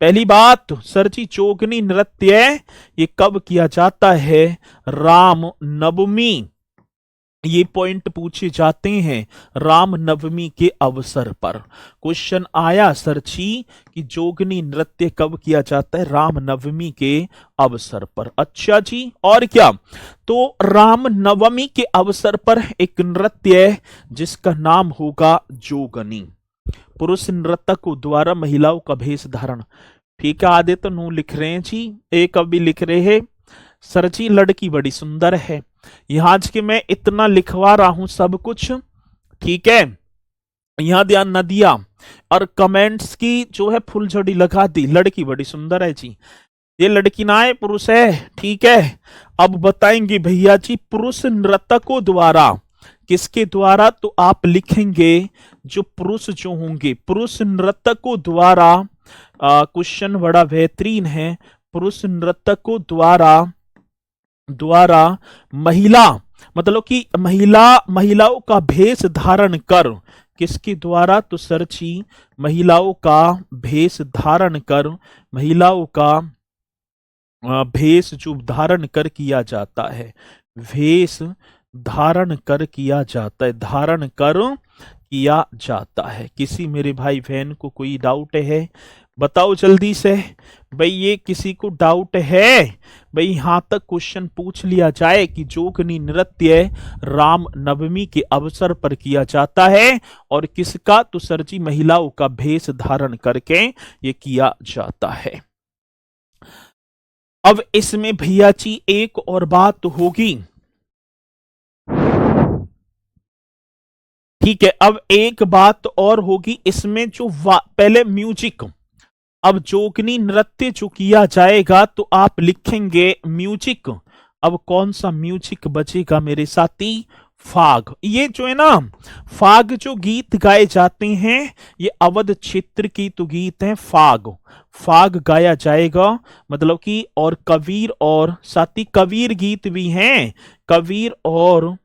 पहली बात सर जी, जोगनी नृत्य ये कब किया जाता है? राम नवमी। ये पॉइंट पूछे जाते हैं राम नवमी के अवसर पर। क्वेश्चन आया सर जी कि जोगनी नृत्य कब किया जाता है? राम नवमी के अवसर पर। अच्छा जी, और क्या? तो राम नवमी के अवसर पर एक नृत्य है जिसका नाम होगा जोगनी। पुरुष नर्तक द्वारा महिलाओं का भेष धारण। ठीक है, आधे तो नू लिख रहे हैं जी, एक अभी लिख रहे हैं सर जी लड़की बड़ी सुंदर है। यहां के मैं इतना लिखवा रहा हूं सब कुछ, ठीक है, यहां ध्यान न दिया, और कमेंट्स की जो है फुलझड़ी लगा दी, लड़की बड़ी सुंदर है जी। ये लड़की ना है, पुरुष है, ठीक है। अब बताएंगे भैया जी, पुरुष नर्तकों द्वारा, किसके द्वारा? तो आप लिखेंगे जो पुरुष जो होंगे, पुरुष नर्तकों द्वारा। क्वेश्चन बड़ा बेहतरीन है। पुरुष नर्तकों द्वारा महिला, मतलब कि महिलाओं का भेष धारण कर, किसके द्वारा? तो सर जी, महिलाओं का भेष धारण कर, महिलाओं का भेष जो धारण कर किया जाता है, भेष धारण कर किया जाता है, धारण कर किया जाता है। किसी मेरे भाई बहन को कोई डाउट है? बताओ जल्दी से भाई, ये किसी को डाउट है? भाई यहां तक क्वेश्चन पूछ लिया जाए कि जोगनी नृत्य राम नवमी के अवसर पर किया जाता है, और किसका? तो सर जी, महिलाओं का भेष धारण करके ये किया जाता है। अब इसमें भैया जी एक और बात होगी, ठीक है, अब एक बात और होगी इसमें, जो पहले म्यूजिक, अब जोगनी नृत्य जो किया जाएगा तो आप लिखेंगे म्यूजिक। अब कौन सा म्यूजिक बजेगा मेरे साथी? फाग। ये जो है ना, फाग जो गीत गाए जाते हैं, ये अवध क्षेत्र की तो गीत है फाग। फाग गाया जाएगा, मतलब कि, और कबीर, और साथी कबीर गीत भी हैं, कबीर और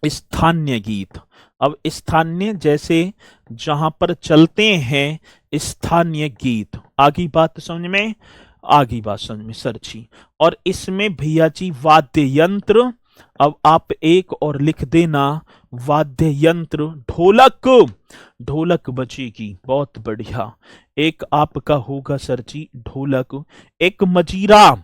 स्थानीय गीत। अब स्थानीय जैसे जहां पर चलते हैं स्थानीय गीत। आगे बात समझ में? आगे बात समझ में सर जी। और इसमें भैया जी वाद्य यंत्र, अब आप एक और लिख देना, वाद्य यंत्र ढोलक, ढोलक बजेगी, बहुत बढ़िया। एक आपका होगा सर जी ढोलक, एक मजीरा,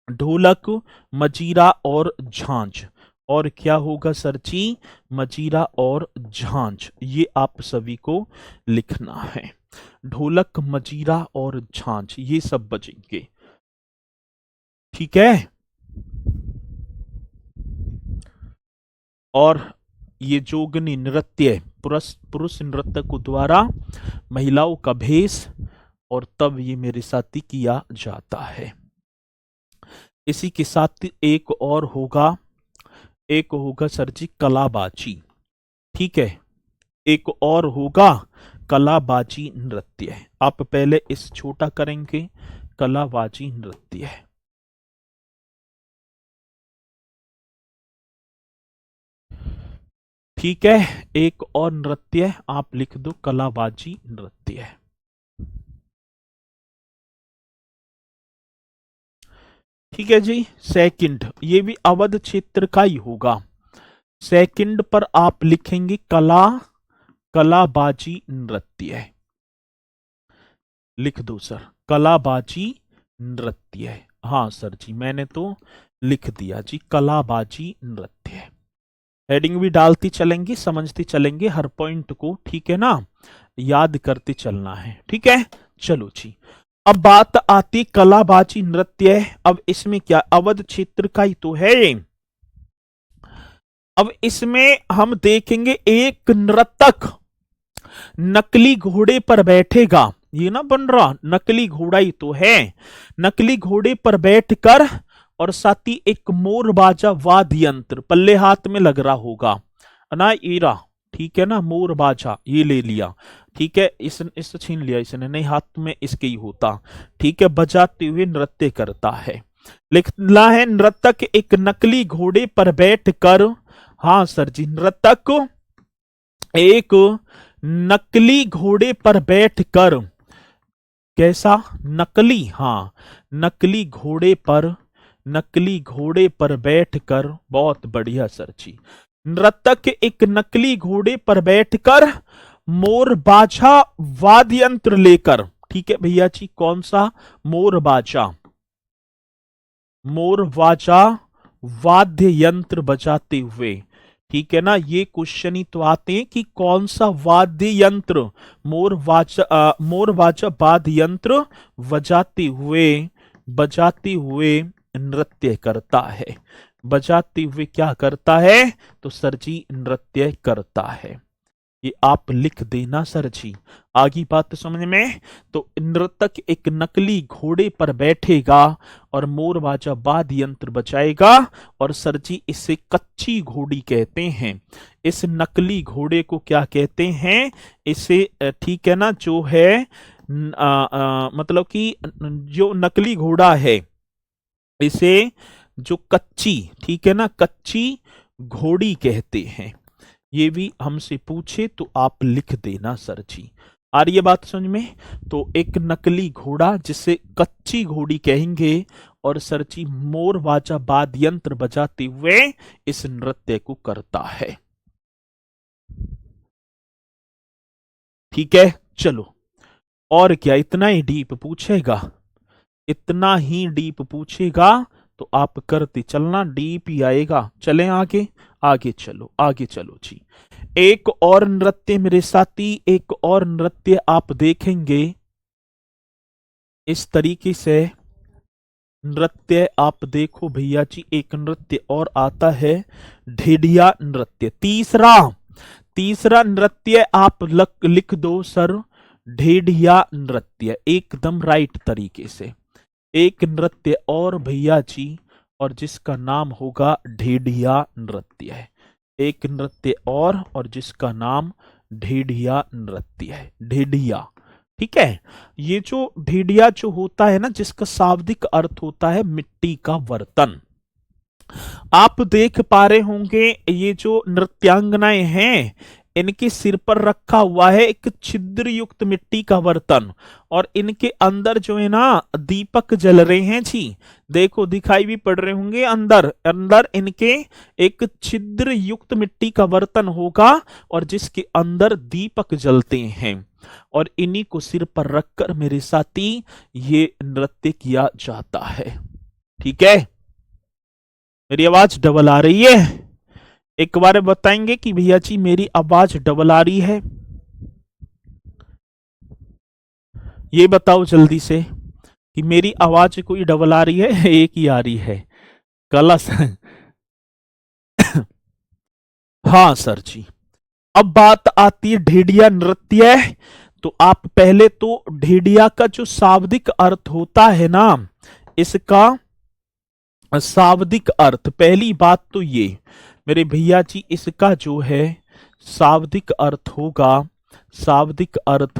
ढोलक, मजीरा और झांझ। और क्या होगा सर जी? मजीरा और झांझ। ये आप सभी को लिखना है, ढोलक, मजीरा और झांझ, ये सब बजेंगे, ठीक है। और ये जोगनी नृत्य पुरुष नृत्यकों द्वारा महिलाओं का भेष, और तब ये मेरे साथी किया जाता है। इसी के साथ एक और होगा, एक होगा सर जी कलाबाजी, ठीक है, एक और होगा कलाबाजी नृत्य। आप पहले इस छोटा करेंगे, कलाबाजी नृत्य। ठीक है, एक और नृत्य आप लिख दो, कलाबाजी नृत्य। ठीक है जी। सेकंड, ये भी अवध क्षेत्र का ही होगा, सेकंड पर आप लिखेंगे कलाबाजी नृत्य। लिख दो सर, कलाबाजी नृत्य। हाँ सर जी, मैंने तो लिख दिया जी, कलाबाजी नृत्य। हेडिंग भी डालती चलेंगे, समझते चलेंगे हर पॉइंट को, ठीक है ना, याद करते चलना है, ठीक है। चलो जी, अब बात आती कलाबाजी नृत्य। अब इसमें क्या, अवध क्षेत्र का ही तो है। अब इसमें हम देखेंगे एक नर्तक नकली घोड़े पर बैठेगा। ये ना बन रहा, नकली घोड़ा ही तो है। नकली घोड़े पर बैठकर और साथ ही एक मोर बाजा वाद्य यंत्र पल्ले हाथ में लग रहा होगा ना, ईरा, ठीक है ना, मोर बाजा ये ले लिया, ठीक है, इस छीन लिया इसने, नहीं हाथ में इसके ही होता, ठीक है, बजाते हुए नृत्य करता है। लिखना है नर्तक एक नकली घोड़े पर बैठकर, हाँ सर जी, नर्तक एक नकली घोड़े पर बैठकर, कैसा, नकली, हाँ, नकली घोड़े पर बैठकर, बहुत बढ़िया सर जी। नर्तक एक नकली घोड़े पर बैठकर मोर बाजा वाद्य यंत्र लेकर, ठीक है भैया जी, कौन सा, मोर बाजा वाद्य यंत्र बजाते हुए, ठीक है ना। ये क्वेश्चन ही तो आते हैं कि कौन सा वाद्य यंत्र, मोर बाजा वाद्य यंत्र बजाते हुए नृत्य करता है। बजाते हुए क्या करता है, तो सर जी नृत्य करता है। ये आप लिख देना सर जी, आगे बात समझ में। तो नर्तक एक नकली घोड़े पर बैठेगा और मोर बाजा वाद्य यंत्र बजाएगा, और सर जी इसे कच्ची घोड़ी कहते हैं। इस नकली घोड़े को क्या कहते हैं, इसे, ठीक है ना, जो है मतलब कि जो नकली घोड़ा है, इसे जो कच्ची, ठीक है ना, कच्ची घोड़ी कहते हैं। ये भी हमसे पूछे तो आप लिख देना सर जी। आ रही है बात समझ में। तो एक नकली घोड़ा जिसे कच्ची घोड़ी कहेंगे, और सर जी मोर बाजा वाद्य यंत्र बजाते हुए इस नृत्य को करता है, ठीक है। चलो, और क्या, इतना ही डीप पूछेगा, इतना ही डीप पूछेगा तो आप करते चलना, डीप ही आएगा। चलें आगे, आगे चलो जी। एक और नृत्य मेरे साथी, एक और नृत्य आप देखेंगे इस तरीके से। नृत्य आप देखो भैया जी, एक नृत्य और आता है ढेडिया नृत्य। तीसरा नृत्य आप लिख दो सर, ढेडिया नृत्य, एकदम राइट तरीके से। एक नृत्य और भैया जी, और जिसका नाम होगा ढेडिया नृत्य है। एक नृत्य और जिसका नाम ढेडिया नृत्य है, ढेडिया, ठीक है। ये जो ढेडिया जो होता है ना, जिसका शाब्दिक अर्थ होता है मिट्टी का बर्तन। आप देख पा रहे होंगे ये जो नृत्यांगनाएं हैं, इनके सिर पर रखा हुआ है एक छिद्र युक्त मिट्टी का बर्तन, और इनके अंदर जो है ना दीपक जल रहे हैं जी। देखो दिखाई भी पड़ रहे होंगे, अंदर इनके एक छिद्र युक्त मिट्टी का बर्तन होगा, और जिसके अंदर दीपक जलते हैं, और इन्हीं को सिर पर रखकर मेरे साथी ये नृत्य किया जाता है, ठीक है। मेरी आवाज डबल आ रही है? एक बार बताएंगे कि भैया जी मेरी आवाज डबल आ रही है? ये बताओ जल्दी से कि मेरी आवाज कोई डबल आ रही है, एक ही आ रही है? कलश हाँ सर जी। अब बात आती है ढेडिया नृत्य। तो आप पहले तो ढेडिया का जो शाब्दिक अर्थ होता है ना, इसका शाब्दिक अर्थ, पहली बात तो ये मेरे भैया जी, इसका जो है शाब्दिक अर्थ होगा, शाब्दिक अर्थ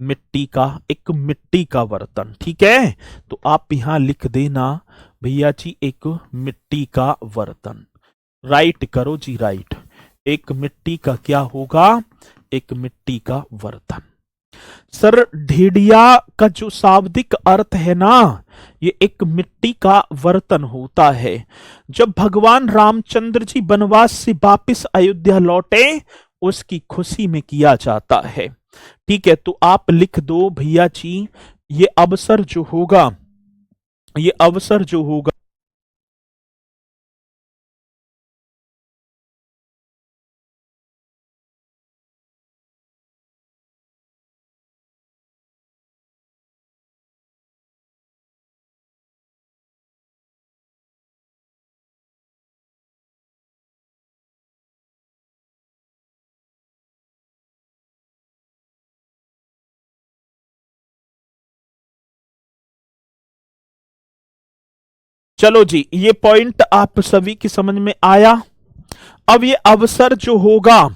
मिट्टी का, एक मिट्टी का बर्तन, ठीक है। तो आप यहां लिख देना भैया जी, एक मिट्टी का बर्तन। राइट करो जी, राइट। एक मिट्टी का क्या होगा, एक मिट्टी का बर्तन, सर ढेडिया का जो शाब्दिक अर्थ है ना, ये एक मिट्टी का बर्तन होता है। जब भगवान रामचंद्र जी वनवास से वापिस अयोध्या लौटे, उसकी खुशी में किया जाता है। ठीक है, तो आप लिख दो भैया जी, ये अवसर जो होगा, ये अवसर जो होगा, चलो जी, ये पॉइंट आप सभी की समझ में आया। अब ये अवसर जो होगा,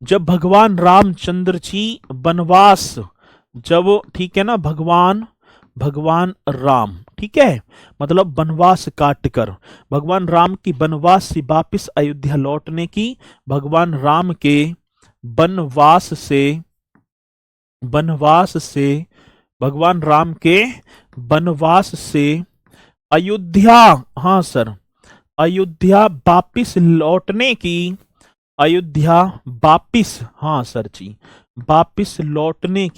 जब भगवान रामचंद्र जी वनवास, जब, ठीक है ना, भगवान भगवान राम, ठीक है, मतलब वनवास काटकर भगवान राम की वनवास से वापिस अयोध्या लौटने की, भगवान राम के वनवास से, वनवास से, भगवान राम के वनवास से अयोध्या, हाँ सर, अयोध्या वापिस लौटने की, अयोध्या वापिस, हाँ सर जी, वापिस लौटने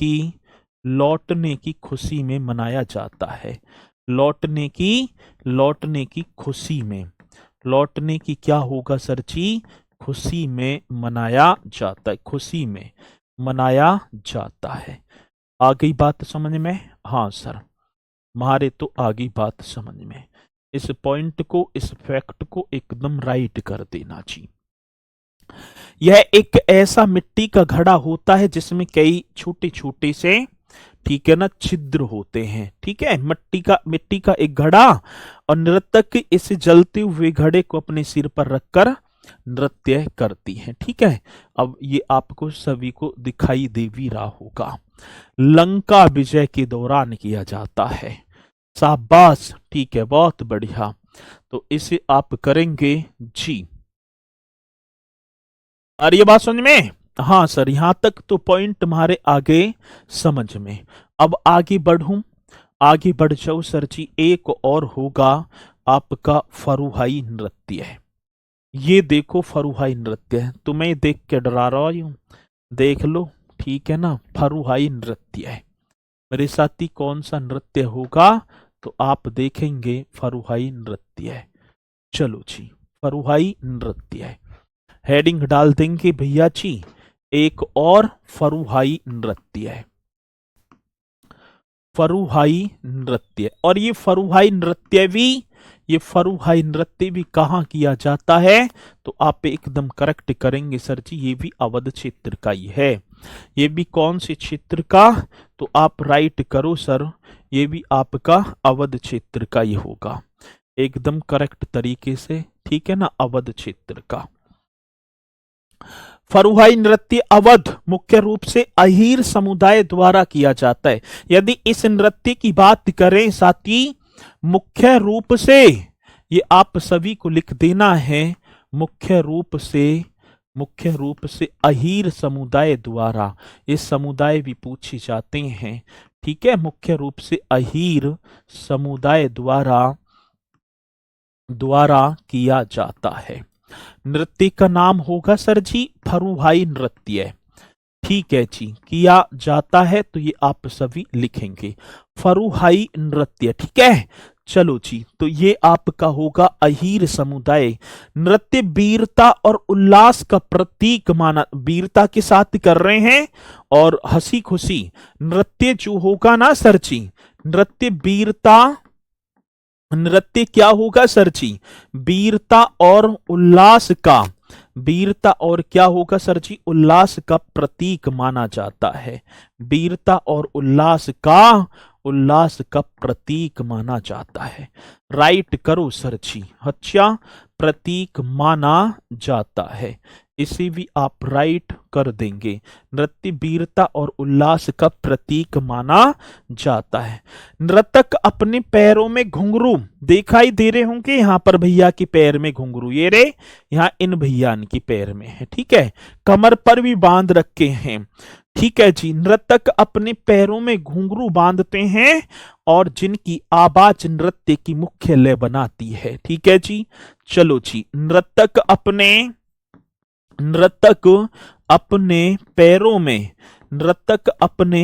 की खुशी में मनाया जाता है। लौटने की खुशी में, लौटने की क्या होगा सर जी, खुशी में मनाया जाता है, खुशी में मनाया जाता है। आ गई बात समझ में? हाँ सर, मारे तो आ गई बात समझ में। इस पॉइंट को, इस फैक्ट को एकदम राइट कर देना जी। यह एक ऐसा मिट्टी का घड़ा होता है जिसमें कई छोटे छोटे से, ठीक है ना, छिद्र होते हैं। ठीक है, मिट्टी का एक घड़ा, और नर्तक इस जलते हुए घड़े को अपने सिर पर रखकर नृत्य करती है। ठीक है, अब ये आपको सभी को दिखाई दे भी रहा होगा। लंका विजय के दौरान किया जाता है। शाबाश, ठीक है, बहुत बढ़िया। तो इसे आप करेंगे जी। और ये बात समझ में? हाँ सर, यहां तक तो पॉइंट तुम्हारे आगे समझ में। अब आगे बढ़ूं, आगे बढ़ जाओ सर जी। एक और होगा आपका फरुहाई नृत्य है। ये देखो फरुहाई नृत्य है, तुम्हें देख के डरा रहा हूं, देख लो। ठीक है ना, फरुहाई नृत्य है। मेरे साथी कौन सा नृत्य होगा, तो आप देखेंगे फरुहाई नृत्य है। चलो जी, फरुहाई नृत्य है, हेडिंग डाल देंगे भैया जी। एक और फरुहाई नृत्य है, फरुहाई नृत्य। और ये फरुहाई नृत्य भी, ये फरुहाई नृत्य भी कहाँ किया जाता है, तो आप एकदम करेक्ट करेंगे सर जी, ये भी अवध क्षेत्र का ही है। ये भी कौन से क्षेत्र का, तो आप राइट करो सर, ये भी आपका अवध क्षेत्र का ही होगा, एकदम करेक्ट तरीके से। ठीक है ना, अवध क्षेत्र का। फरुहाई नृत्य अवध मुख्य रूप से अहीर समुदाय द्वारा किया जाता है। यदि इस नृत्य की बात करें साथी, मुख्य रूप से, ये आप सभी को लिख देना है, मुख्य रूप से अहीर समुदाय द्वारा, ये समुदाय भी पूछे जाते हैं। ठीक है, मुख्य रूप से अहीर समुदाय द्वारा किया जाता है। नृत्य का नाम होगा सर जी फरुहाई नृत्य। ठीक है जी, किया जाता है, तो ये आप सभी लिखेंगे फरुहाई नृत्य। ठीक है, चलो जी, तो ये आपका होगा अहीर समुदाय नृत्य। वीरता और उल्लास का प्रतीक माना, वीरता के साथ कर रहे हैं और हंसी खुशी नृत्य जो होगा ना सर जी, नृत्य वीरता, नृत्य क्या होगा सर जी, वीरता और उल्लास का, वीरता और क्या होगा सर जी, उल्लास का प्रतीक माना जाता है। वीरता और उल्लास का प्रतीक माना जाता है। राइट करो सर जी, अच्छा, प्रतीक माना जाता है, इसे भी आप राइट कर देंगे। नृत्य वीरता और उल्लास का प्रतीक माना जाता है। नृतक अपने पैरों में घुंघरू, दिखाई दे रहे होंगे यहां पर भैया के पैर में घुंघरू, ये रे यहाँ इन भैया की पैर में है। ठीक है, कमर पर भी बांध रखे हैं। ठीक है जी। नर्तक अपने पैरों में घुंघरू बांधते हैं और जिनकी आवाज नृत्य की मुख्य लय बनाती है। ठीक है जी। चलो जी। नर्तक अपने पैरों में नर्तक अपने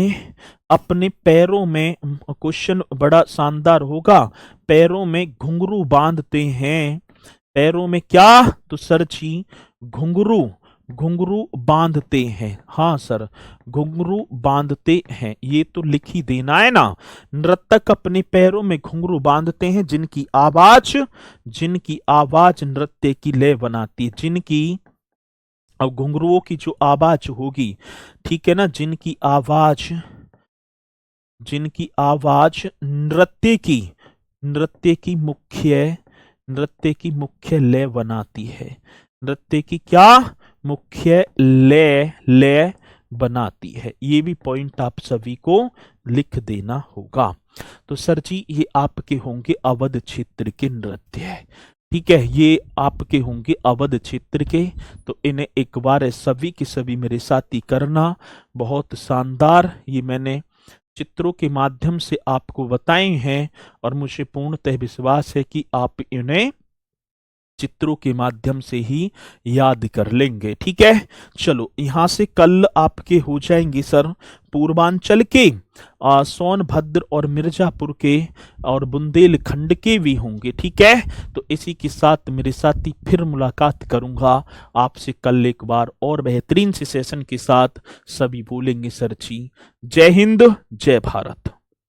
अपने पैरों में, क्वेश्चन बड़ा शानदार होगा, पैरों में घुंघरू बांधते हैं। पैरों में क्या? तो सर जी घुंघरू घुंघरू बांधते हैं। हाँ सर, घुंघरू बांधते हैं, ये तो लिख ही देना है ना। नर्तक अपने पैरों में घुंघरू बांधते हैं जिनकी आवाज नृत्य की लय बनाती है। अब घुंघरुओं की जो आवाज होगी, ठीक है ना, जिनकी आवाज नृत्य की मुख्य लय बनाती है। नृत्य की क्या? मुख्य लय बनाती है। ये भी पॉइंट आप सभी को लिख देना होगा। तो सर जी ये आपके होंगे अवध क्षेत्र के नृत्य है। ठीक है, ये आपके होंगे अवध क्षेत्र के। तो इन्हें एक बार सभी के सभी मेरे साथ ही करना। बहुत शानदार ये मैंने चित्रों के माध्यम से आपको बताए हैं और मुझे पूर्णतः विश्वास है कि आप इन्हें चित्रों के माध्यम से ही याद कर लेंगे। ठीक है, चलो यहां से कल आपके हो जाएंगे सर पूर्वांचल के, सोनभद्र और मिर्जापुर के और बुंदेलखंड के भी होंगे। ठीक है, तो इसी के साथ मेरे साथी फिर मुलाकात करूंगा आपसे कल एक बार और बेहतरीन से सेशन के साथ। सभी बोलेंगे सर जी जय हिंद जय भारत।